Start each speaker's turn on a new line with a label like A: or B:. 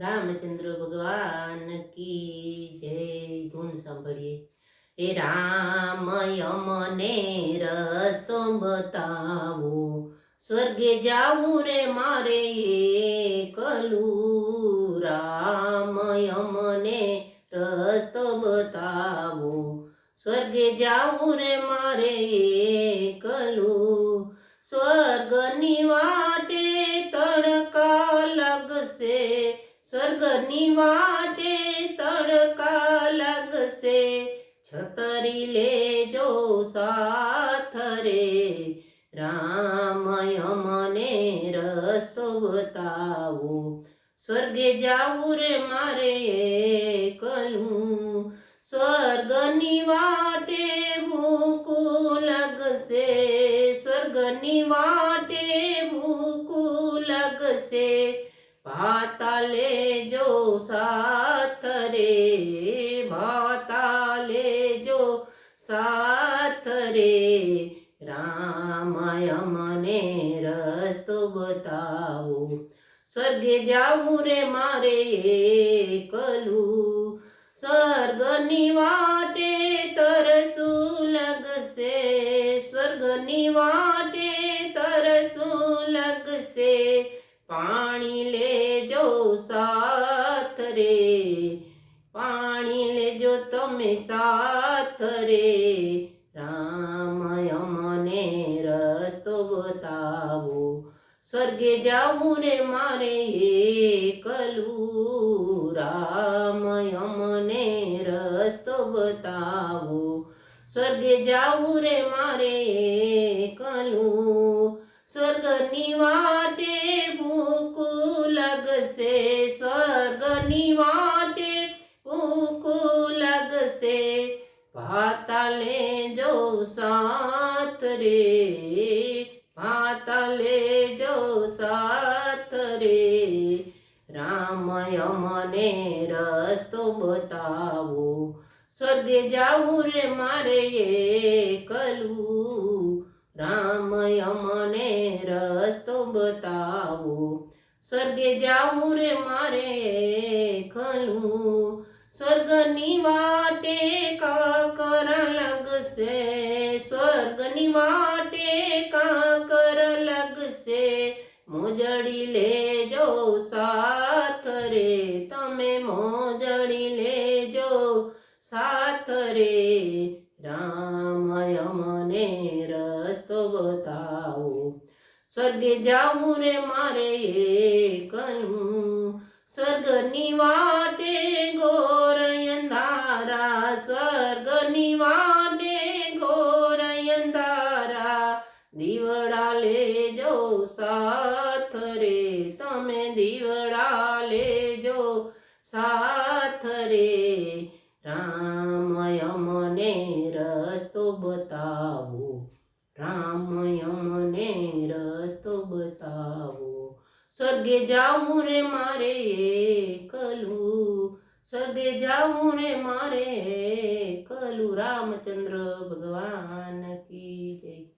A: રામચંદ્ર ભગવાન કી જય. ધૂન સાંભળીએ. એ રામ મને રસ્તો બતાવો, સ્વર્ગે જાવું રે મારે એકલું. રામ મને રસ્તો બતાવો, સ્વર્ગે જાવું રે મારે એકલું. સ્વર્ગની વાટે તડકા લાગશે, સ્વર્ગની વાટે તડકા લાગશે. છતરી લેજો સાથ રે, રામ મને રસ્તો બતાવો, સ્વર્ગે જાવું રે મારે એકલું. સ્વર્ગની વાટે ભૂખું લાગશે, સ્વર્ગની વાટે ભૂખું લાગશે. પાતાલે જો સાથ રે, પાતાલે જો સાથ રે. રામ મને રસ્તો બતાવો, સ્વર્ગે જાવું રે મારે એકલું. સ્વર્ગની વાટે તરસું લાગશે, સ્વર્ગની વાટે તરસું લાગશે. પાણી લેજો સાથ રે, પાણી લેજો તમે સાથ રે. રામ મને રસ્તો બતાવો, સ્વર્ગે જાવું રે મારે એકલું. રામ મને રસ્તો બતાવો, સ્વર્ગે જાવું રે મારે એકલું. સ્વર્ગની વાટે ભૂખું લાગશે, સ્વર્ગની વાટે ભૂખું લાગશે. પાતાલે જો સાથ રે, પાતાલે જો સાથ રે. રામ મને રસ્તો બતાવો, સ્વર્ગે જાવું રે મારે એકલું. રામ મને રસ્તો બતાવો, સ્વર્ગે જાવું રે મારે એકલું. સ્વર્ગની વાટે કાકર લાગશે, સ્વર્ગની વાટે કાકર લાગશે. મોજડી લેજો સાથ રે, તમે મોજડી લેજો સાથ રે. રામ મને રસ્તો બતાવો, સ્વર્ગે જાવું રે મારે એકલું. સ્વર્ગની વાટે ઘોર અંધારા, સ્વર્ગની વાટે ઘોર અંધારા. દીવડા લેજો સાથ રે, તમે દીવડા લેજો સાથ રે. રામ મને રસ્તો બતાવો, રામ મને રસ્તો બતાવો. સ્વર્ગે જાવું રે મારે એકલું, સ્વર્ગે જાવું રે મારે એકલું. રામચંદ્ર ભગવાન કી જય.